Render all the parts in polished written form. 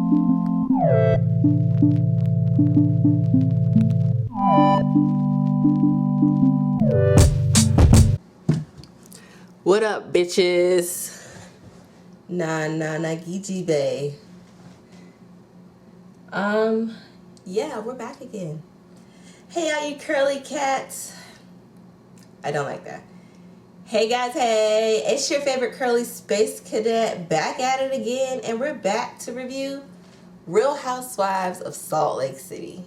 What up, bitches? Nah, Gigi Bay. Yeah, we're back again. Hey, all you curly cats. I don't like that. Hey, guys, hey. It's your favorite curly space cadet back at it again, and we're back to review Real Housewives of Salt Lake City.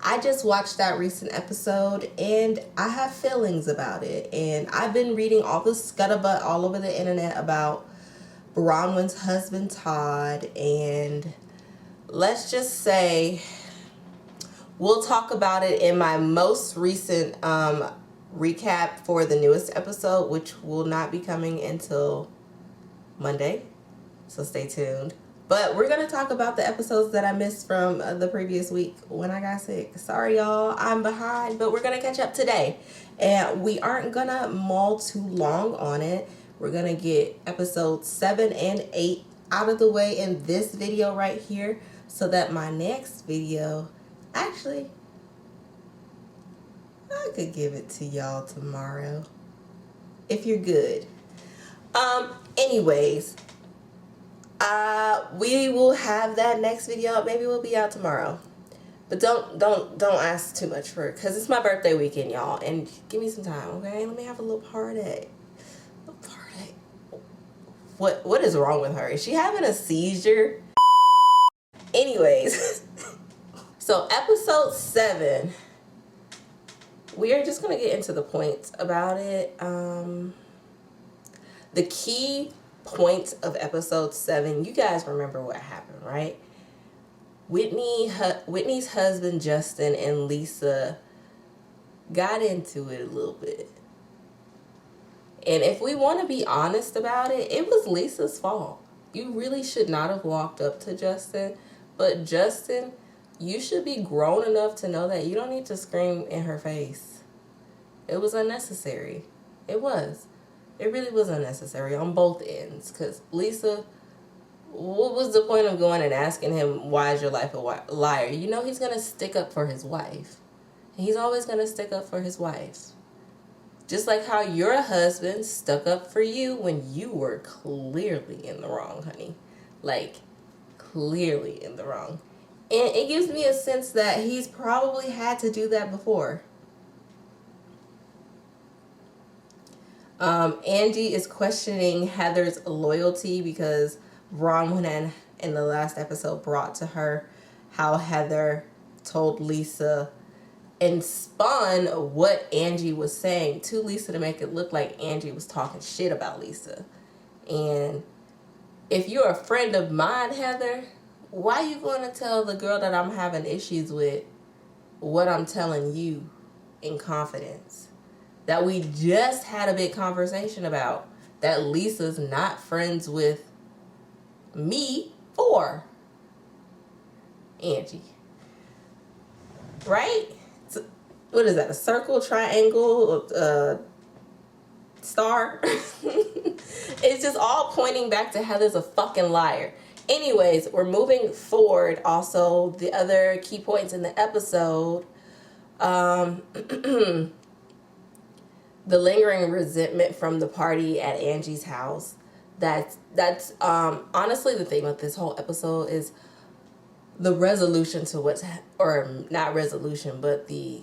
I just watched that recent episode and I have feelings about it. And I've been reading all the scuttlebutt all over the internet about Bronwyn's husband, Todd. And let's just say we'll talk about it in my most recent recap for the newest episode, which will not be coming until Monday. So stay tuned. But we're going to talk about the episodes that I missed from the previous week when I got sick. Sorry, y'all. I'm behind, but we're going to catch up today. And we aren't going to maul too long on it. We're going to get episodes 7 and 8 out of the way in this video right here so that my next video, actually, I could give it to y'all tomorrow if you're good. Anyways, we will have that next video. Maybe we'll be out tomorrow, but don't ask too much for it because it's my birthday weekend, y'all. And give me some time, okay? Let me have a little party. What is wrong with her? Is she having a seizure? Anyways, so episode 7. We are just gonna get into the points about it. The key points of episode 7, you guys remember what happened, right? Whitney's husband Justin and Lisa got into it a little bit. And if we want to be honest about it, it was Lisa's fault. You really should not have walked up to Justin. But Justin, you should be grown enough to know that you don't need to scream in her face. It was unnecessary. It was. It really was unnecessary on both ends. Because Lisa, what was the point of going and asking him, why is your life a liar? You know he's going to stick up for his wife. He's always going to stick up for his wife. Just like how your husband stuck up for you when you were clearly in the wrong, honey. Like, clearly in the wrong. And it gives me a sense that he's probably had to do that before. Angie is questioning Heather's loyalty because Bronwyn in the last episode brought to her how Heather told Lisa and spun what Angie was saying to Lisa to make it look like Angie was talking shit about Lisa. And if you're a friend of mine, Heather, why are you going to tell the girl that I'm having issues with what I'm telling you in confidence? That we just had a big conversation about, that Lisa's not friends with me or Angie. Right? So, what is that? A circle, triangle, star? It's just all pointing back to Heather's a fucking liar. Anyways, we're moving forward. Also, the other key points in the episode. The lingering resentment from the party at Angie's house. That's honestly the thing with this whole episode is the resolution to what's, or not resolution, but the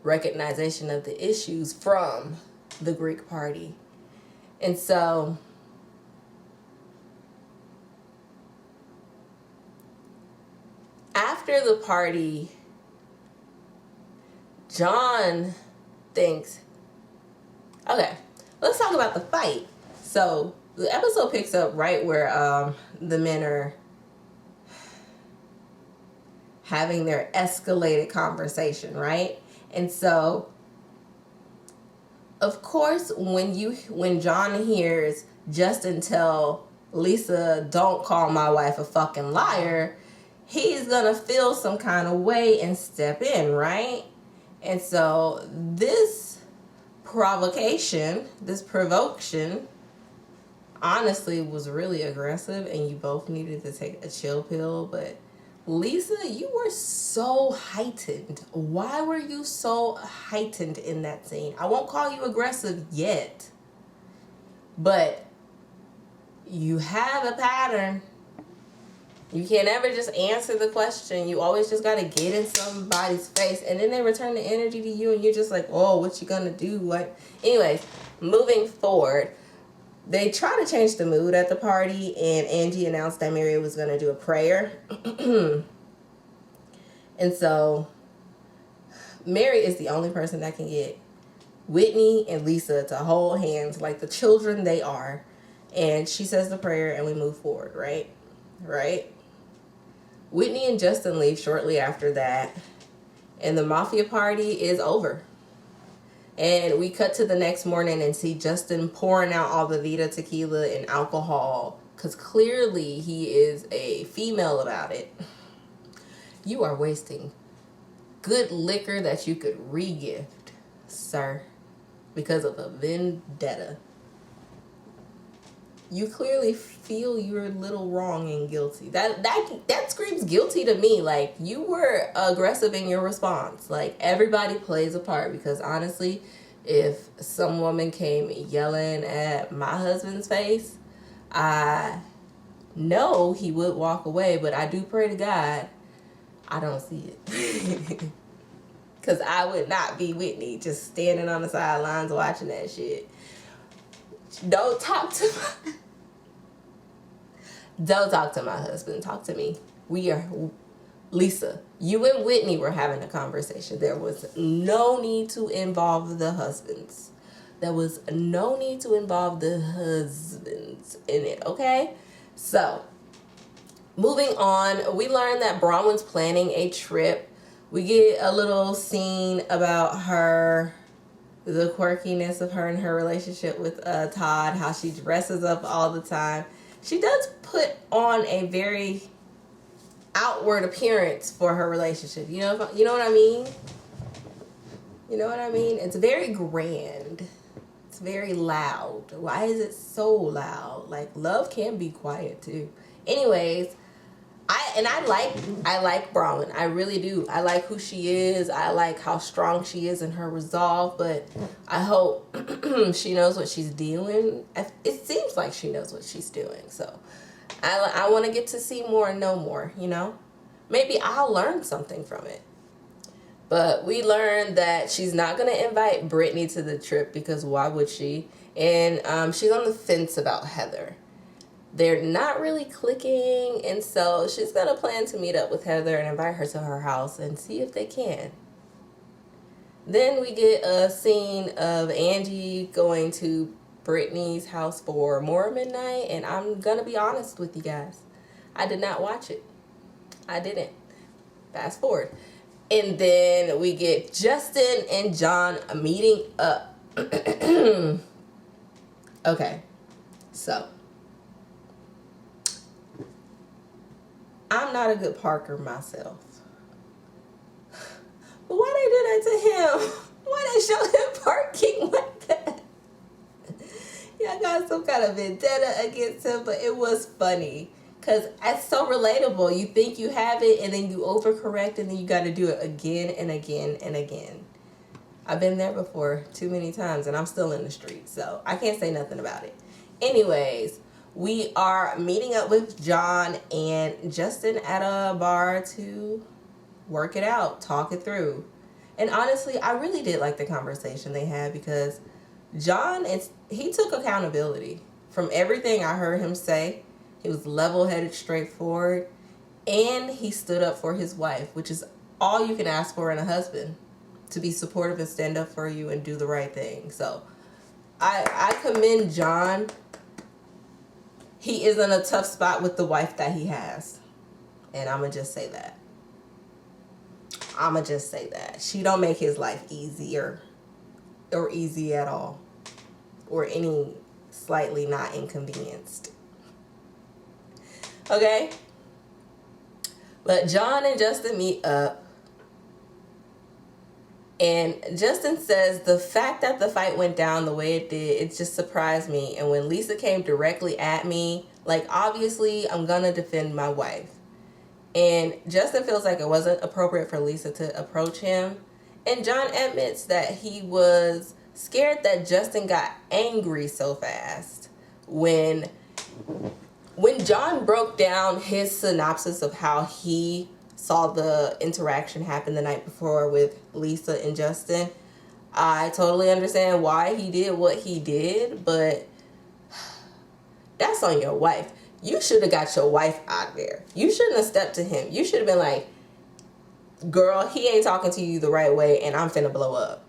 recognition of the issues from the Greek party. And so after the party, John thinks, okay, let's talk about the fight. So the episode picks up right where the men are having their escalated conversation, right? And so, of course, when John hears Justin tell Lisa, don't call my wife a fucking liar, he's gonna feel some kind of way and step in, right? And so this provocation, honestly was really aggressive and you both needed to take a chill pill. But Lisa, you were so heightened. Why were you so heightened in that scene? I won't call you aggressive yet, but you have a pattern. You can't ever just answer the question. You always just got to get in somebody's face, and then they return the energy to you, and you're just like, oh, what you gonna do? What? Anyways, moving forward, they try to change the mood at the party, and Angie announced that Mary was gonna do a prayer. And so Mary is the only person that can get Whitney and Lisa to hold hands like the children they are. And she says the prayer and we move forward, right? Right? Whitney and Justin leave shortly after that. And the mafia party is over. And we cut to the next morning and see Justin pouring out all the Vita tequila and alcohol. Because clearly he is a female about it. You are wasting good liquor that you could re-gift, sir, because of a vendetta. You clearly feel you're a little wrong and guilty. That screams guilty to me. Like, you were aggressive in your response. Like, everybody plays a part, because honestly, if some woman came yelling at my husband's face, I know he would walk away, but I do pray to God I don't see it. Because I would not be Whitney just standing on the sidelines watching that shit. Don't talk to my husband. Talk to me. Lisa, you and Whitney were having a conversation. There was no need to involve the husbands. There was no need to involve the husbands in it, okay? So, moving on, we learned that Bronwyn's planning a trip. We get a little scene about her, the quirkiness of her and her relationship with Todd, how she dresses up all the time. She does put on a very outward appearance for her relationship. You know what I mean? You know what I mean? It's very grand. It's very loud. Why is it so loud? Like, love can be quiet too. Anyways, I like Bronwyn. I really do. I like who she is. I like how strong she is in her resolve, but I hope she knows what she's doing. It seems like she knows what she's doing. So I want to get to see more and know more, you know? Maybe I'll learn something from it. But we learned that she's not going to invite Brittany to the trip, because why would she? And she's on the fence about Heather. They're not really clicking, and so she's going to plan to meet up with Heather and invite her to her house and see if they can. Then we get a scene of Angie going to Brittany's house for more midnight, and I'm going to be honest with you guys. I did not watch it. I didn't. Fast forward. And then we get Justin and John meeting up. Okay, so I'm not a good parker myself. But why they do that to him? Why they show him parking like that? Y'all got some kind of vendetta against him, but it was funny. Because it's so relatable. You think you have it, and then you overcorrect, and then you got to do it again and again and again. I've been there before too many times, and I'm still in the street, so I can't say nothing about it. Anyways, we are meeting up with John and Justin at a bar to work it out, talk it through. And honestly, I really did like the conversation they had, because John, he took accountability from everything I heard him say. He was level-headed, straightforward, and he stood up for his wife, which is all you can ask for in a husband, to be supportive and stand up for you and do the right thing. So I commend John. He is in a tough spot with the wife that he has, and I'm going to just say that. She don't make his life easier or easy at all, or any slightly not inconvenienced. Okay? But John and Justin meet up, And Justin says, the fact that the fight went down the way it did, it just surprised me. And when Lisa came directly at me, like, obviously, I'm going to defend my wife. And Justin feels like it wasn't appropriate for Lisa to approach him. And John admits that he was scared that Justin got angry so fast. When John broke down his synopsis of how he saw the interaction happen the night before with Lisa and Justin, I totally understand why he did what he did, but that's on your wife. You should have got your wife out of there. You shouldn't have stepped to him. You should have been like, girl, he ain't talking to you the right way and I'm finna blow up.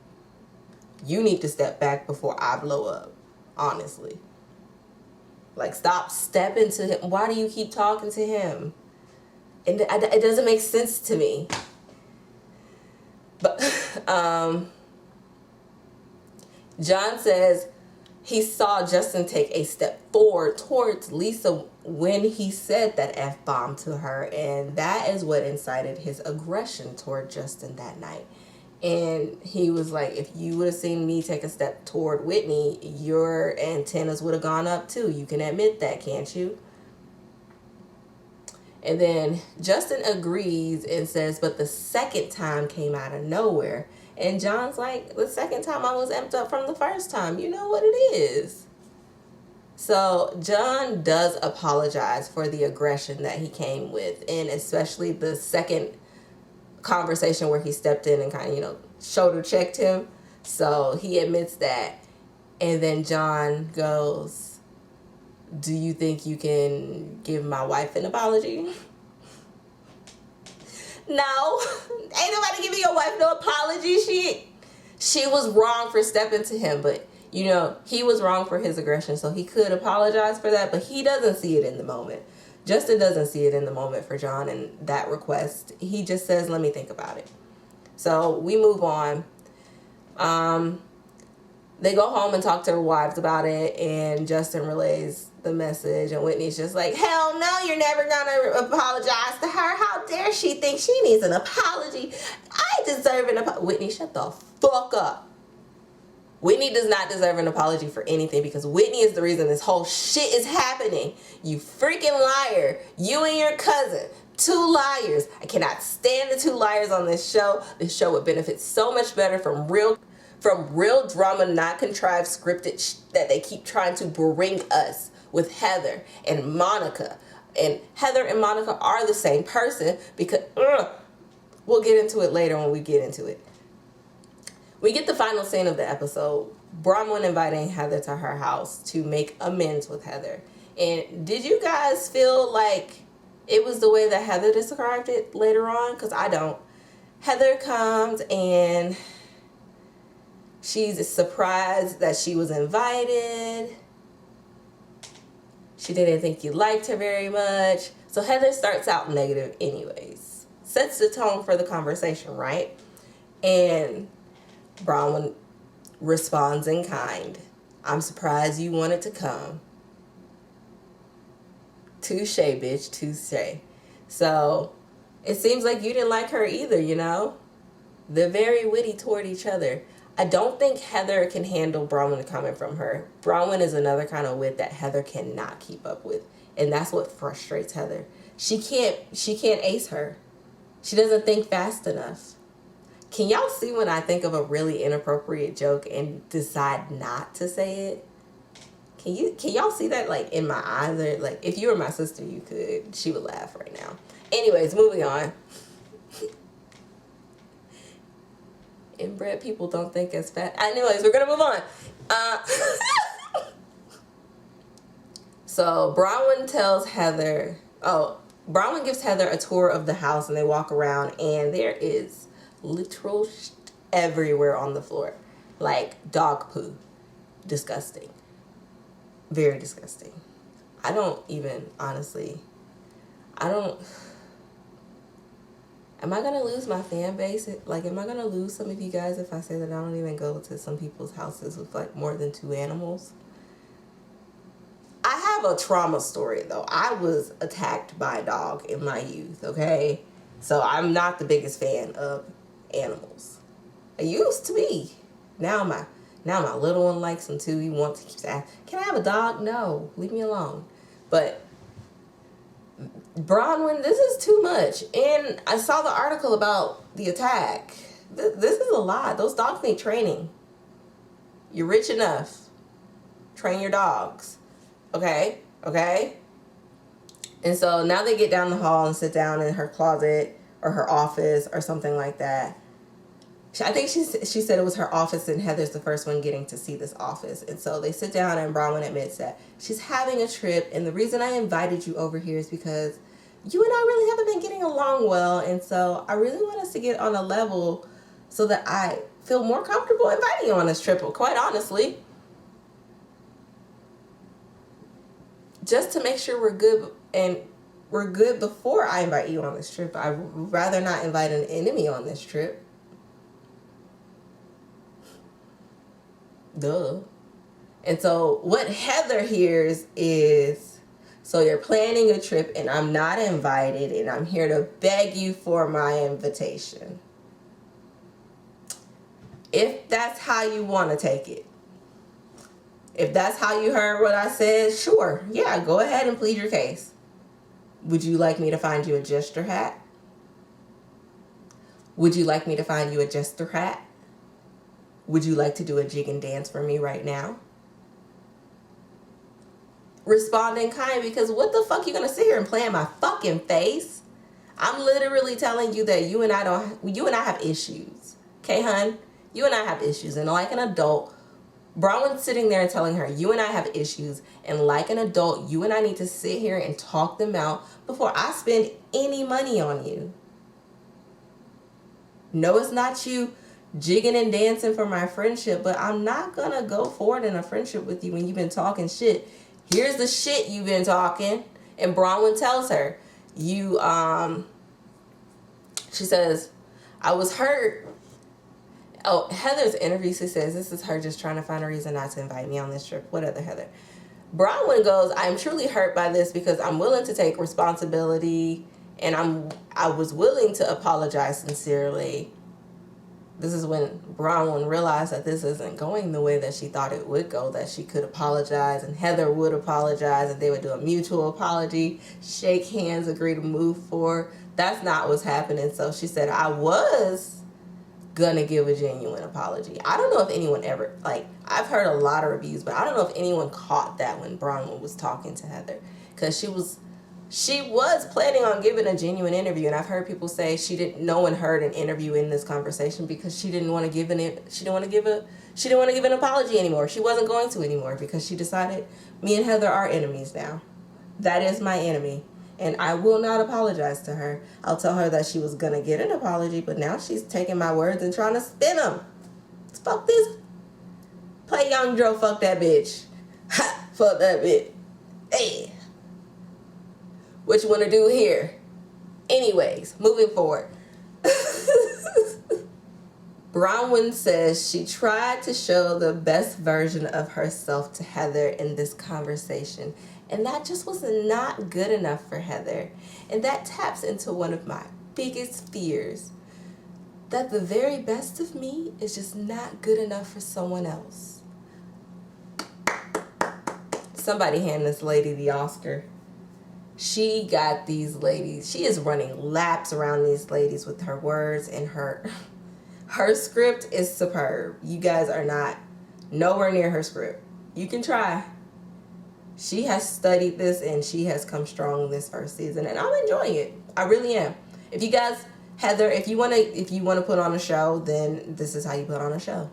You need to step back before I blow up, honestly. Like, stop stepping to him. Why do you keep talking to him? It doesn't make sense to me. But John says he saw Justin take a step forward towards Lisa when he said that F-bomb to her, and that is what incited his aggression toward Justin that night. And he was like, if you would have seen me take a step toward Whitney, your antennas would have gone up too. You can admit that, can't you? And then Justin agrees and says, but the second time came out of nowhere. And John's like, the second time I was amped up from the first time. You know what it is. So John does apologize for the aggression that he came with. And especially the second conversation where he stepped in and kind of, shoulder checked him. So he admits that. And then John goes, do you think you can give my wife an apology? No. Ain't nobody giving your wife no apology. She was wrong for stepping to him, but he was wrong for his aggression, so he could apologize for that, but he doesn't see it in the moment. Justin doesn't see it in the moment for John and that request. He just says, let me think about it. So we move on. They go home and talk to their wives about it, and Justin relays the message, and Whitney's just like, hell no, you're never gonna apologize to her. How dare she think she needs an apology? I deserve an apology. Whitney, shut the fuck up. Whitney does not deserve an apology for anything, because Whitney is the reason this whole shit is happening. You freaking liar. You and your cousin. 2 liars. I cannot stand the 2 liars on this show. This show would benefit so much better from real drama, not contrived, scripted that they keep trying to bring us with Heather and Monica. And Heather and Monica are the same person, because we'll get into it later when we get into it. We get the final scene of the episode. Bronwyn inviting Heather to her house to make amends with Heather. And did you guys feel like it was the way that Heather described it later on? Because I don't. Heather comes and she's surprised that she was invited. She didn't think you liked her very much. So Heather starts out negative anyways. Sets the tone for the conversation, right? And Bronwyn responds in kind. I'm surprised you wanted to come. Touche, bitch, touche. So it seems like you didn't like her either, They're very witty toward each other. I don't think Heather can handle Bronwyn coming from her. Bronwyn is another kind of wit that Heather cannot keep up with. And that's what frustrates Heather. She can't ace her. She doesn't think fast enough. Can y'all see when I think of a really inappropriate joke and decide not to say it? Can y'all see that like in my eyes? Or like if you were my sister, you could. She would laugh right now. Anyways, moving on. Inbred people don't think as fast. Anyways, we're gonna move on. So Bronwyn tells Heather. Bronwyn gives Heather a tour of the house, and they walk around, and there is literal everywhere on the floor, like dog poo. Disgusting. Very disgusting. I don't even honestly. Am I going to lose my fan base? Like, am I going to lose some of you guys if I say that I don't even go to some people's houses with, like, more than 2 animals? I have a trauma story, though. I was attacked by a dog in my youth, okay? So I'm not the biggest fan of animals. I used to be. Now my little one likes them too. He wants to keep asking, can I have a dog? No, leave me alone. But Bronwyn, this is too much. And I saw the article about the attack. This is a lot. Those dogs need training. You're rich enough. Train your dogs. Okay? Okay? And so now they get down the hall and sit down in her closet or her office or something like that. I think she said it was her office, and Heather's the first one getting to see this office. And so they sit down, and Bronwyn admits that she's having a trip. And the reason I invited you over here is because you and I really haven't been getting along well. And so I really want us to get on a level so that I feel more comfortable inviting you on this trip. Quite honestly, just to make sure we're good, and we're good before I invite you on this trip. I'd rather not invite an enemy on this trip. Duh. And so what Heather hears is, so you're planning a trip and I'm not invited and I'm here to beg you for my invitation. If that's how you want to take it. If that's how you heard what I said, sure. Yeah, go ahead and plead your case. Would you like me to find you a jester hat? Would you like me to find you a jester hat? Would you like to do a jig and dance for me right now? Respond in kind, because what the fuck you gonna sit here and play in my fucking face? I'm literally telling you that you and I have issues. Okay, hun? You and I have issues. And like an adult, Bronwyn's sitting there and telling her, you and I have issues. And like an adult, you and I need to sit here and talk them out before I spend any money on you. No, it's not you jigging and dancing for my friendship, but I'm not gonna go forward in a friendship with you when you've been talking shit. Here's the shit you've been talking. And Bronwyn tells her, she says, I was hurt. Oh, Heather's interview, she says, this is her just trying to find a reason not to invite me on this trip. What other Heather? Bronwyn goes, I'm truly hurt by this because I'm willing to take responsibility and I was willing to apologize sincerely. This is when Bronwyn realized that this isn't going the way that she thought it would go, that she could apologize and Heather would apologize and they would do a mutual apology, shake hands, agree to move forward. That's not what's happening. So she said, I was gonna give a genuine apology. I don't know if anyone ever, I've heard a lot of reviews, but I don't know if anyone caught that when Bronwyn was talking to Heather, because she was planning on giving a genuine interview, and I've heard people say no one heard an interview in this conversation because she didn't want to give an apology anymore. She wasn't going to anymore because she decided me and Heather are enemies now. That is my enemy, and I will not apologize to her. I'll tell her that she was gonna get an apology, but now she's taking my words and trying to spin them. Fuck this. Play Young Joe, fuck that bitch. Ha, fuck that bitch. Hey. What you want to do here? Anyways, moving forward. Bronwyn says she tried to show the best version of herself to Heather in this conversation, and that just was not good enough for Heather. And that taps into one of my biggest fears, that the very best of me is just not good enough for someone else. Somebody hand this lady the Oscar. She got these ladies. She is running laps around these ladies with her words, and her script is superb. You guys are not nowhere near her script. You can try. She has studied this and she has come strong this first season, and I'm enjoying it. I really am. If you guys, Heather, if you wanna put on a show, then this is how you put on a show.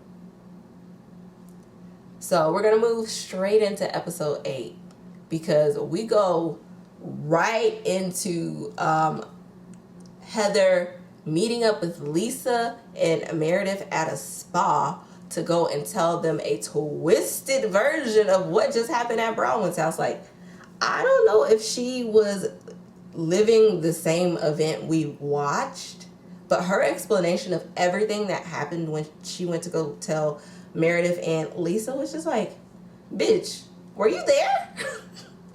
So we're gonna move straight into episode 8 because we go right into Heather meeting up with Lisa and Meredith at a spa to go and tell them a twisted version of what just happened at Bronwyn's house. I don't know if she was living the same event we watched, but her explanation of everything that happened when she went to go tell Meredith and Lisa was just like, bitch, were you there?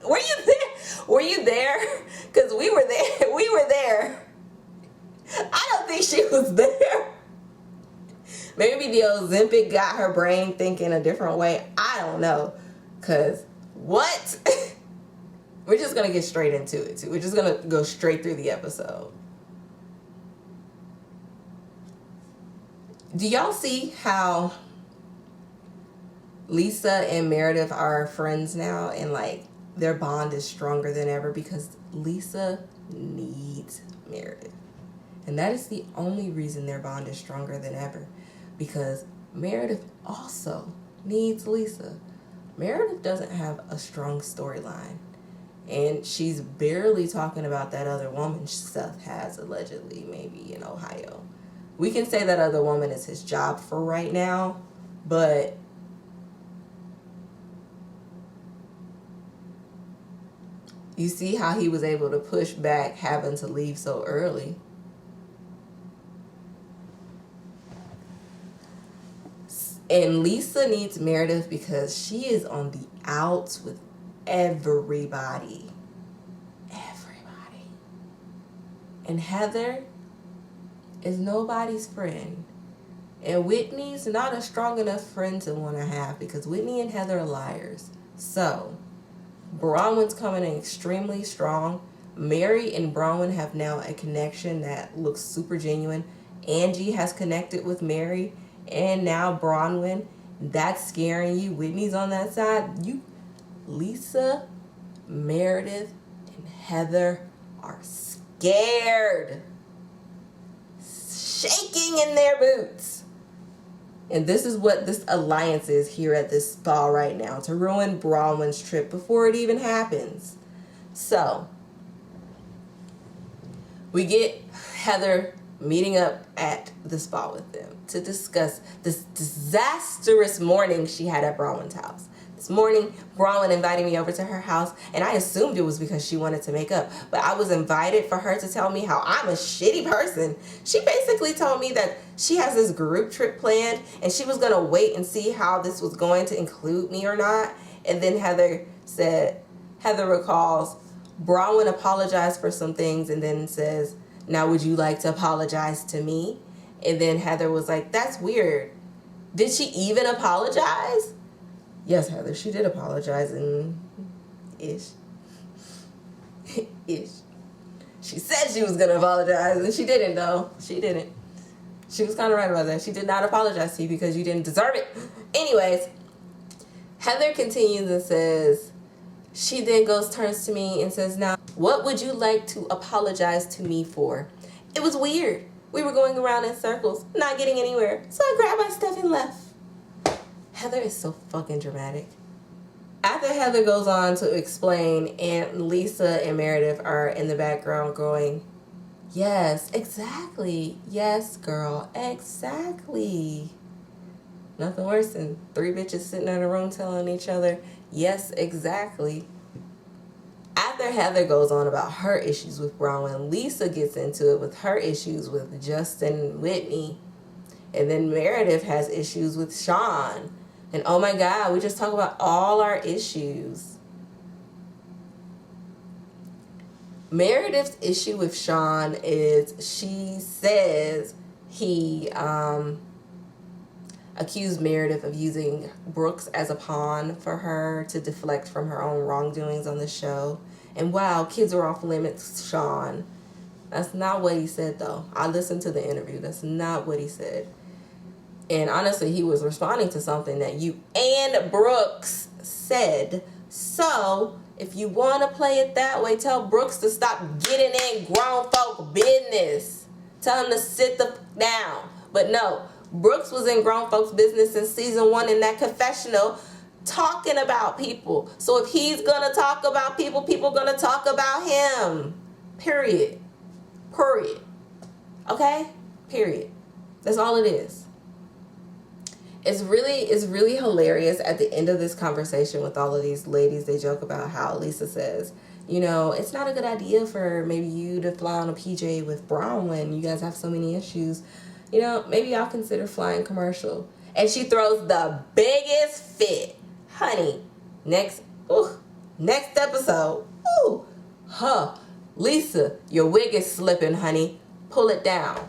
Were you there? Were you there? Because we were there. We were there. I don't think she was there. Maybe the Ozempic got her brain thinking a different way. I don't know. Because what? We're just going to get straight into it, too. We're just going to go straight through the episode. Do y'all see how Lisa and Meredith are friends now? And, like, their bond is stronger than ever because Lisa needs Meredith. And that is the only reason their bond is stronger than ever. Because Meredith also needs Lisa. Meredith doesn't have a strong storyline. And she's barely talking about that other woman Seth has allegedly maybe in Ohio. We can say that other woman is his job for right now. But you see how he was able to push back having to leave so early. And Lisa needs Meredith because she is on the outs with everybody. Everybody. And Heather is nobody's friend. And Whitney's not a strong enough friend to want to have because Whitney and Heather are liars. So, Bronwyn's coming in extremely strong. Mary and Bronwyn have now a connection that looks super genuine. Angie has connected with Mary. And now Bronwyn, that's scaring you. Whitney's on that side. Lisa, Meredith, and Heather are scared. Shaking in their boots. And this is what this alliance is here at this spa right now. To ruin Bronwyn's trip before it even happens. So, we get Heather meeting up at the spa with them to discuss this disastrous morning she had at Bronwyn's house. This morning, Bronwyn invited me over to her house, and I assumed it was because she wanted to make up. But I was invited for her to tell me how I'm a shitty person. She basically told me that she has this group trip planned, and she was going to wait and see how this was going to include me or not. And then Heather recalls, Bronwyn apologized for some things and then says, now would you like to apologize to me? And then Heather was like, that's weird. Did she even apologize? Yes, Heather, she did apologize and ish. Ish. She said she was going to apologize and she didn't though. She didn't. She was kind of right about that. She did not apologize to you because you didn't deserve it. Anyways, Heather continues and says, she then turns to me and says, now, what would you like to apologize to me for? It was weird. We were going around in circles, not getting anywhere. So I grabbed my stuff and left. Heather is so fucking dramatic. After Heather goes on to explain, and Lisa and Meredith are in the background going, yes, exactly. Yes, girl, exactly. Nothing worse than three bitches sitting in a room telling each other, yes, exactly. After Heather goes on about her issues with Bronwyn, Lisa gets into it with her issues with Justin and Whitney. And then Meredith has issues with Sean. And oh my God, we just talk about all our issues. Meredith's issue with Sean is she says he accused Meredith of using Brooks as a pawn for her to deflect from her own wrongdoings on the show. And wow, kids are off limits, Sean. That's not what he said, though. I listened to the interview. That's not what he said. And honestly, he was responding to something that you and Brooks said. So, if you want to play it that way, tell Brooks to stop getting in grown folk business. Tell him to sit down. But no, Brooks was in grown folks' business in season 1 in that confessional talking about people. So if he's going to talk about people, people going to talk about him. Period. Period. Okay? Period. That's all it is. It's really hilarious at the end of this conversation with all of these ladies. They joke about how Lisa says, you know, it's not a good idea for maybe you to fly on a PJ with Bronwyn. You guys have so many issues. You know, maybe I'll consider flying commercial. And she throws the biggest fit. Honey, next episode. Lisa, your wig is slipping, honey. Pull it down.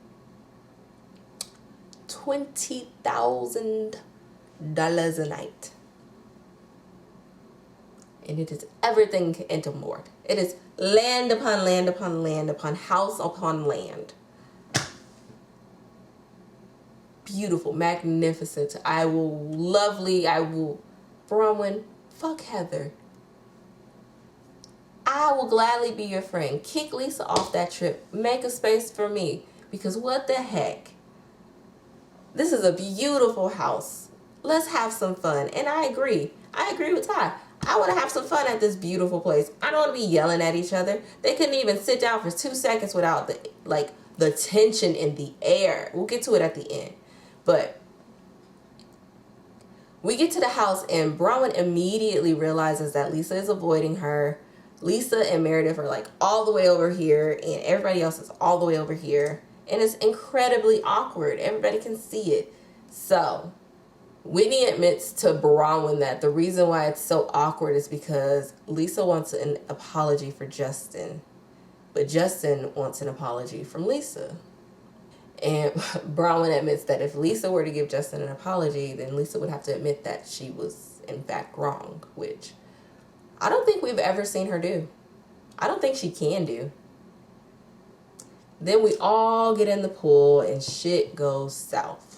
$20,000 a night. And it is everything and more. It is land upon land upon land upon house upon land. Beautiful, magnificent. Bronwyn, fuck Heather. I will gladly be your friend. Kick Lisa off that trip. Make a space for me. Because what the heck? This is a beautiful house. Let's have some fun. And I agree. I agree with Ty. I want to have some fun at this beautiful place. I don't want to be yelling at each other. They couldn't even sit down for 2 seconds without the tension in the air. We'll get to it at the end. But we get to the house and Bronwyn immediately realizes that Lisa is avoiding her. Lisa and Meredith are like all the way over here and everybody else is all the way over here. And it's incredibly awkward. Everybody can see it. So Whitney admits to Bronwyn that the reason why it's so awkward is because Lisa wants an apology for Justin. But Justin wants an apology from Lisa. And Bronwyn admits that if Lisa were to give Justin an apology, then Lisa would have to admit that she was in fact wrong, which I don't think we've ever seen her do. I don't think she can do. Then we all get in the pool and shit goes south.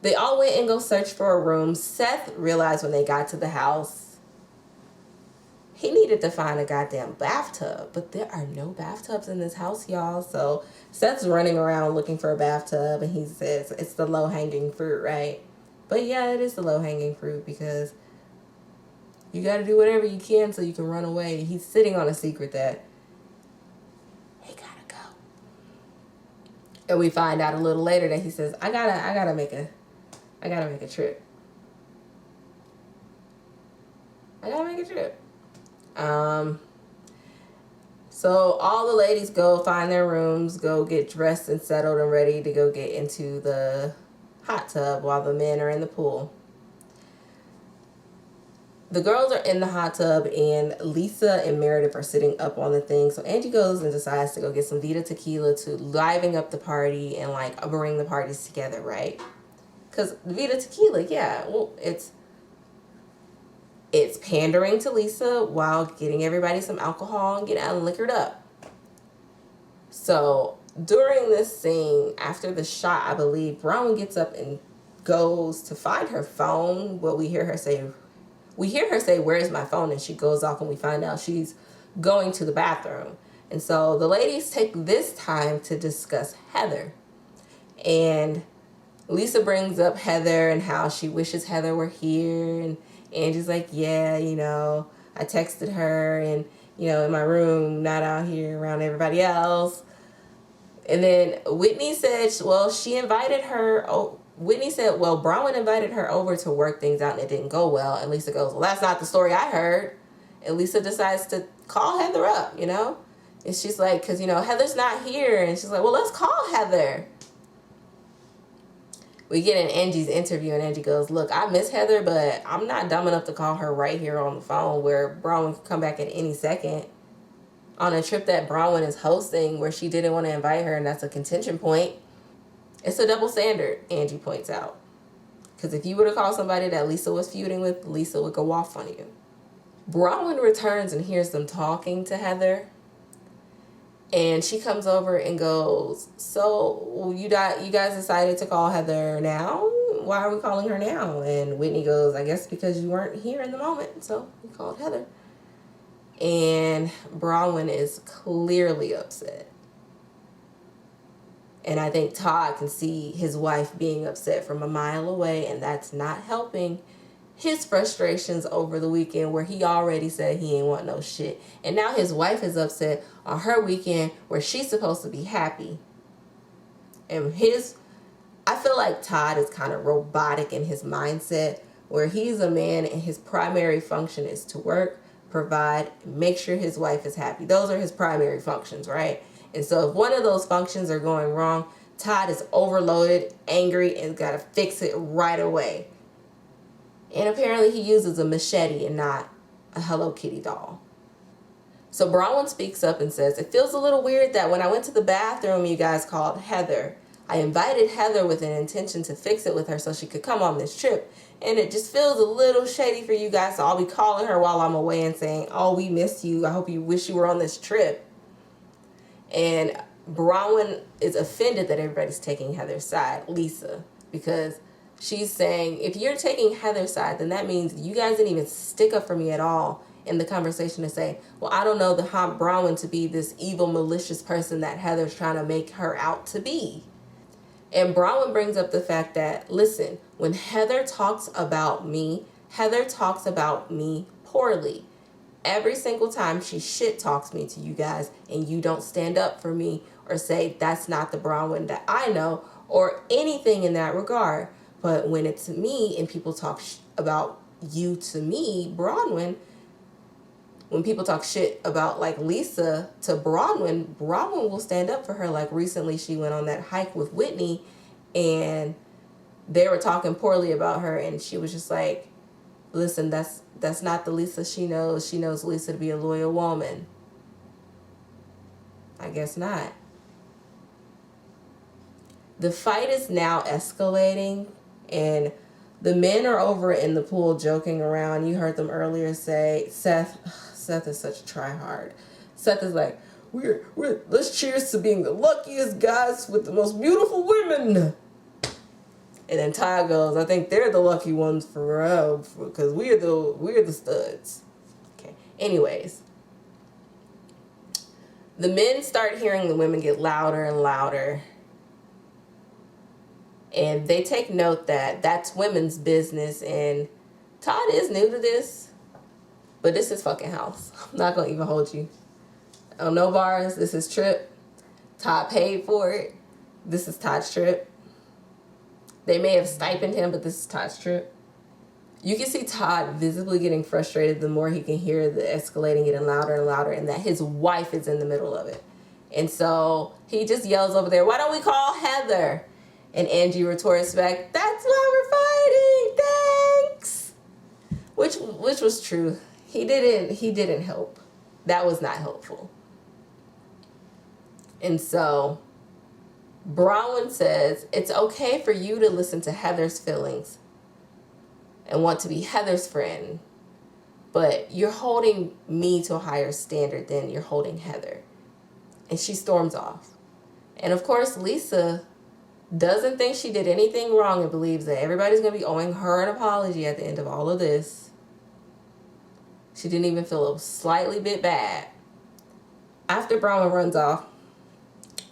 They all went and go search for a room. Seth realized when they got to the house he needed to find a goddamn bathtub, but there are no bathtubs in this house, y'all. So Seth's running around looking for a bathtub, and he says it's the low-hanging fruit, right? But yeah, it is the low-hanging fruit because you got to do whatever you can so you can run away. He's sitting on a secret that he gotta go. And we find out a little later that he says, I gotta make a trip. I gotta make a trip. So all the ladies go find their rooms, go get dressed and settled and ready to go get into the hot tub while the men are in the pool. The girls are in the hot tub and Lisa and Meredith are sitting up on the thing. So Angie goes and decides to go get some Vita tequila to liven up the party and bring the parties together, right? Because Vita tequila, yeah, well, it's pandering to Lisa while getting everybody some alcohol and getting liquored up. So during this scene, after the shot, I believe, Bronwyn gets up and goes to find her phone. Well, we hear her say, where's my phone? And she goes off and we find out she's going to the bathroom. And so the ladies take this time to discuss Heather. And Lisa brings up Heather and how she wishes Heather were here. And Angie's like, yeah, I texted her and, in my room, not out here around everybody else. And then Whitney said, she invited her. Whitney said, Bronwyn invited her over to work things out and it didn't go well. And Lisa goes, that's not the story I heard. And Lisa decides to call Heather up, And she's like, because, Heather's not here. And she's like, let's call Heather. We get in Angie's interview and Angie goes, look, I miss Heather, but I'm not dumb enough to call her right here on the phone where Bronwyn can come back at any second on a trip that Bronwyn is hosting where she didn't want to invite her and that's a contention point. It's a double standard, Angie points out. Because if you were to call somebody that Lisa was feuding with, Lisa would go off on you. Bronwyn returns and hears them talking to Heather. And she comes over and goes, so you guys decided to call Heather now? Why are we calling her now? And Whitney goes, I guess because you weren't here in the moment, so we called Heather. And Bronwyn is clearly upset. And I think Todd can see his wife being upset from a mile away, and that's not helping his frustrations over the weekend where he already said he ain't want no shit. And now his wife is upset on her weekend where she's supposed to be happy. And I feel like Todd is kind of robotic in his mindset where he's a man and his primary function is to work, provide, make sure his wife is happy. Those are his primary functions, right? And so if one of those functions are going wrong, Todd is overloaded, angry, and got to fix it right away. And apparently he uses a machete and not a Hello Kitty doll. So Bronwyn speaks up and says, it feels a little weird that when I went to the bathroom you guys called Heather. I invited Heather with an intention to fix it with her so she could come on this trip. And it just feels a little shady for you guys. So I'll be calling her while I'm away and saying, oh, we miss you. I hope you wish you were on this trip. And Bronwyn is offended that everybody's taking Heather's side, Lisa, because she's saying, if you're taking Heather's side, then that means you guys didn't even stick up for me at all in the conversation to say, well, I don't know the Bronwyn to be this evil, malicious person that Heather's trying to make her out to be. And Bronwyn brings up the fact that, listen, when Heather talks about me poorly. Every single time she shit talks me to you guys and you don't stand up for me or say that's not the Bronwyn that I know or anything in that regard. But when it's me and people talk about you to me, Bronwyn, when people talk shit about like Lisa to Bronwyn will stand up for her. Like recently she went on that hike with Whitney and they were talking poorly about her and she was just like, listen, that's not the Lisa she knows. She knows Lisa to be a loyal woman. I guess not. The fight is now escalating and the men are over in the pool joking around. You heard them earlier say, Seth is such a tryhard. Seth is like, we're let's cheers to being the luckiest guys with the most beautiful women. And then Ty goes, I think they're the lucky ones for real, because we're the studs. Okay. Anyways, the men start hearing the women get louder and louder. And they take note that that's women's business. And Todd is new to this, but this is fucking house. I'm not going to even hold you. Oh, no bars. This is Trip. Todd paid for it. This is Todd's trip. They may have stipend him, but this is Todd's trip. You can see Todd visibly getting frustrated the more he can hear the escalating getting louder and louder and that his wife is in the middle of it. And so he just yells over there, why don't we call Heather? And Angie retorts back, that's why we're fighting, thanks. Which was true. He didn't help. That was not helpful. And so Bronwyn says, it's okay for you to listen to Heather's feelings and want to be Heather's friend, but you're holding me to a higher standard than you're holding Heather. And she storms off. And of course, Lisa doesn't think she did anything wrong and believes that everybody's going to be owing her an apology at the end of all of this. She didn't even feel a slightly bit bad. After Bronwyn runs off,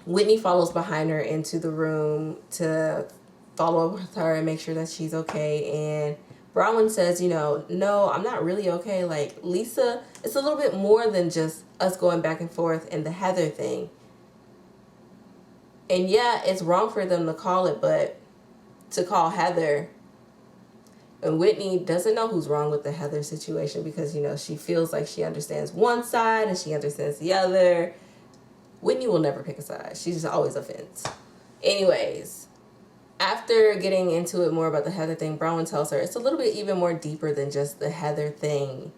Whitney follows behind her into the room to follow up with her and make sure that she's okay. And Bronwyn says, no, I'm not really okay. Like, Lisa, it's a little bit more than just us going back and forth and the Heather thing. And yeah, it's wrong for them to call it, but to call Heather. And Whitney doesn't know who's wrong with the Heather situation because, she feels like she understands one side and she understands the other. Whitney will never pick a side. She's just always a fence. Anyways, after getting into it more about the Heather thing, Bronwyn tells her it's a little bit even more deeper than just the Heather thing.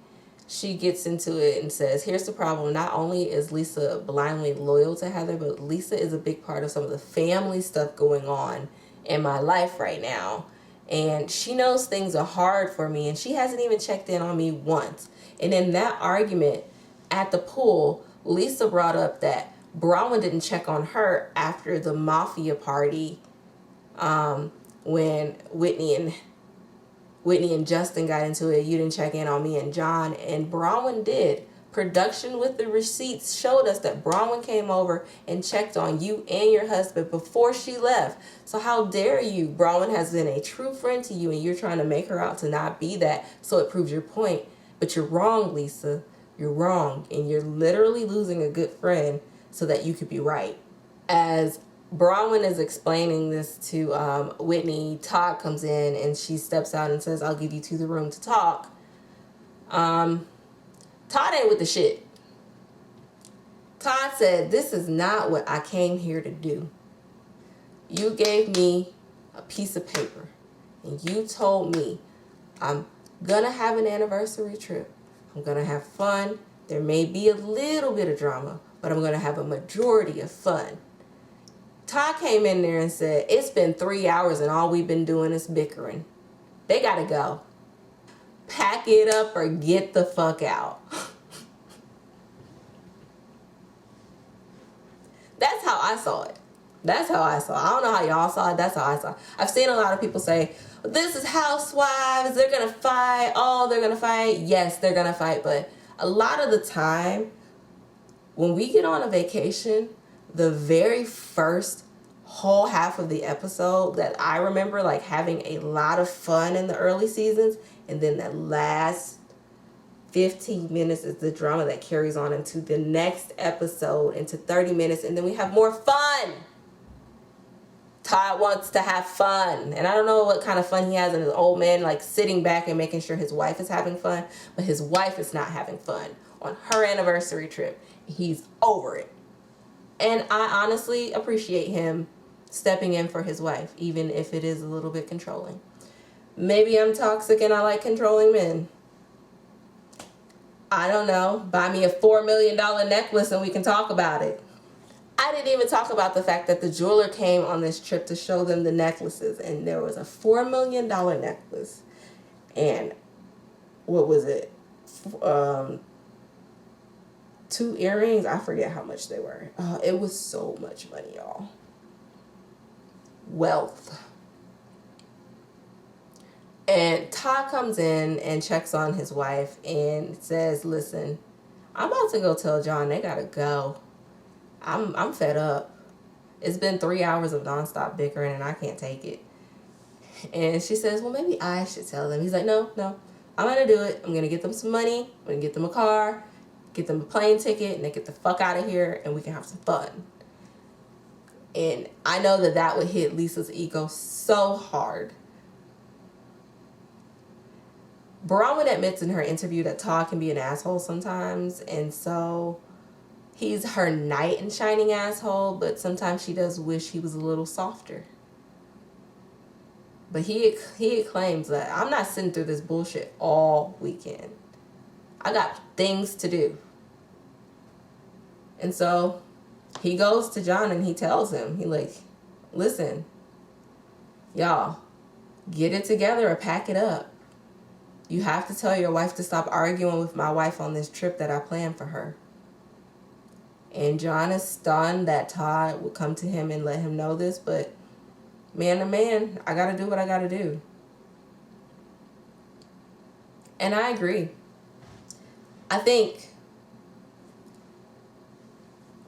She gets into it and says, here's the problem. Not only is Lisa blindly loyal to Heather, but Lisa is a big part of some of the family stuff going on in my life right now. And she knows things are hard for me, and she hasn't even checked in on me once. And in that argument at the pool, Lisa brought up that Bronwyn didn't check on her after the mafia party when Whitney and Justin got into it. You didn't check in on me and John, and Bronwyn did. Production with the receipts showed us that Bronwyn came over and checked on you and your husband before she left. So how dare you? Bronwyn has been a true friend to you and you're trying to make her out to not be that, so it proves your point. But you're wrong, Lisa. You're wrong, and you're literally losing a good friend so that you could be right. As Bronwyn is explaining this to Whitney, Todd comes in and she steps out and says, I'll give you to the room to talk. Todd ain't with the shit. Todd said, this is not what I came here to do. You gave me a piece of paper and you told me I'm gonna have an anniversary trip. I'm gonna have fun. There may be a little bit of drama, but I'm going to have a majority of fun. Todd came in there and said, it's been 3 hours and all we've been doing is bickering. They got to go. Pack it up or get the fuck out. That's how I saw it. That's how I saw it. I don't know how y'all saw it. That's how I saw it. I've seen a lot of people say, this is Housewives. They're going to fight. Oh, they're going to fight. Yes, they're going to fight. But a lot of the time, when we get on a vacation, the very first whole half of the episode that I remember like having a lot of fun in the early seasons, and then the last 15 minutes is the drama that carries on into the next episode, into 30 minutes, and then we have more fun. Todd wants to have fun, and I don't know what kind of fun he has in his old man, like sitting back and making sure his wife is having fun, but his wife is not having fun on her anniversary trip. He's over it. And I honestly appreciate him stepping in for his wife, even if it is a little bit controlling. Maybe I'm toxic and I like controlling men. I don't know. Buy me a $4 million necklace and we can talk about it. I didn't even talk about the fact that the jeweler came on this trip to show them the necklaces, and there was a $4 million necklace. And what was it? 2 earrings. I forget how much they were. It was so much money, y'all. Wealth. And Todd comes in and checks on his wife and says, listen, I'm about to go tell John they gotta go. I'm fed up. It's been 3 hours of nonstop bickering and I can't take it. And she says, well, maybe I should tell them. He's like, no, I'm gonna do it. I'm gonna get them some money. I'm gonna get them a car, get them a plane ticket, and they get the fuck out of here and we can have some fun. And I know that would hit Lisa's ego so hard. Bronwyn admits in her interview that Todd can be an asshole sometimes, and so he's her knight in shining asshole, but sometimes she does wish he was a little softer. But he claims that I'm not sitting through this bullshit all weekend. I got things to do. And so he goes to John and he tells him, he like, listen, y'all, get it together or pack it up. You have to tell your wife to stop arguing with my wife on this trip that I planned for her. And John is stunned that Todd would come to him and let him know this, but man to man, I gotta do what I gotta do. And I agree. I think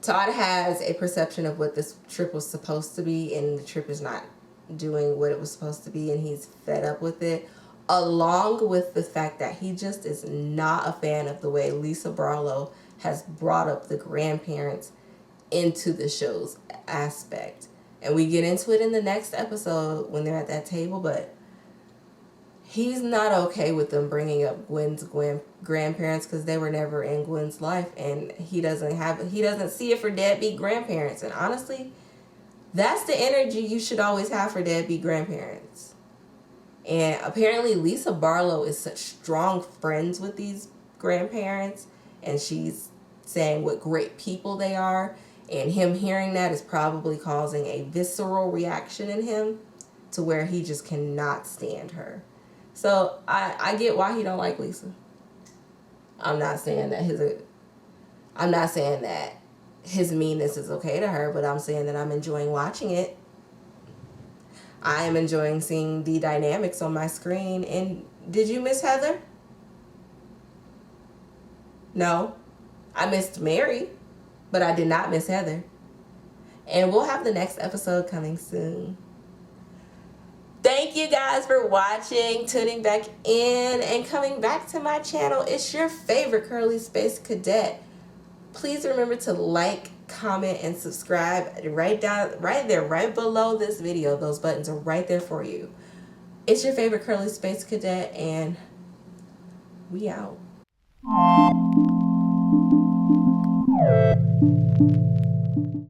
Todd has a perception of what this trip was supposed to be, and the trip is not doing what it was supposed to be, and he's fed up with it, along with the fact that he just is not a fan of the way Lisa Barlow has brought up the grandparents into the show's aspect. And we get into it in the next episode when they're at that table, but he's not okay with them bringing up Gwen's grandparents because they were never in Gwen's life, and he doesn't see it for deadbeat grandparents. And honestly, that's the energy you should always have for deadbeat grandparents. And apparently Lisa Barlow is such strong friends with these grandparents, and she's saying what great people they are, and him hearing that is probably causing a visceral reaction in him to where he just cannot stand her. So I get why he don't like Lisa. I'm not saying that his meanness is okay to her, but I'm saying that I'm enjoying watching it. I am enjoying seeing the dynamics on my screen. And did you miss Heather? No. I missed Mary, but I did not miss Heather. And we'll have the next episode coming soon. Thank you guys for watching, tuning back in, and coming back to my channel. It's your favorite Curly Space Cadet. Please remember to like, comment, and subscribe right there, right below this video. Those buttons are right there for you. It's your favorite Curly Space Cadet, and we out.